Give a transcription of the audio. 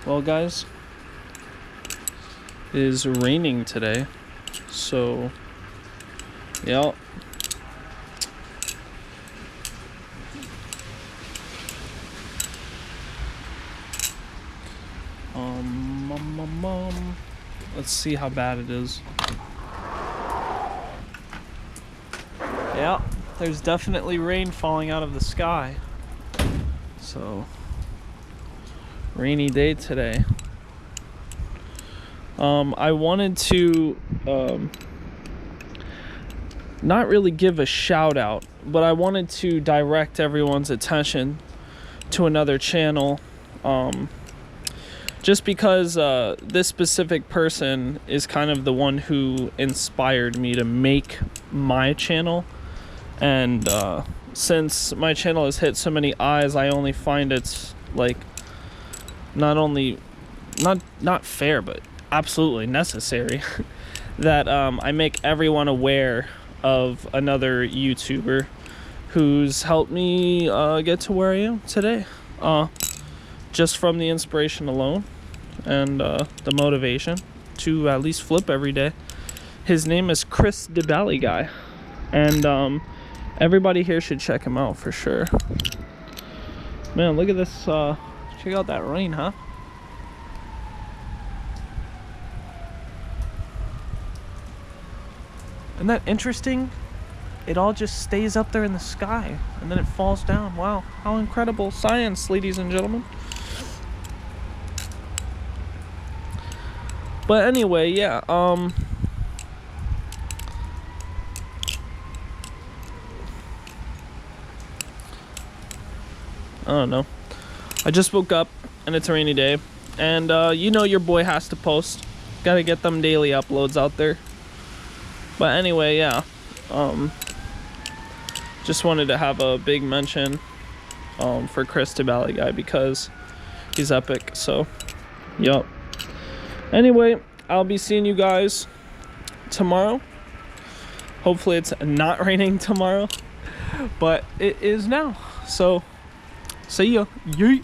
Well, guys, it is raining today, so yeah. Let's see how bad it is. Yeah, there's definitely rain falling out of the sky. So, rainy day today. I wanted to not really give a shout out, but I wanted to direct everyone's attention to another channel. Just because this specific person is kind of the one who inspired me to make my channel. And since my channel has hit so many eyes, I only find it's like not fair, but absolutely necessary that I make everyone aware of another YouTuber who's helped me get to where I am today, just from the inspiration alone and the motivation to at least flip every day. His name is Chris DeBallyGuy, and everybody here should check him out for sure. Man, look at this. Check out that rain, huh? Isn't that interesting? It all just stays up there in the sky and then it falls down. Wow, how incredible science, ladies and gentlemen. But anyway, yeah, I don't know. I just woke up and it's a rainy day, and you know your boy has to post. Gotta get them daily uploads out there. But anyway, yeah, just wanted to have a big mention for Chris DeBallyGuy because he's epic. So, yup. Anyway, I'll be seeing you guys tomorrow. Hopefully it's not raining tomorrow, but it is now. So, see ya. Yeet.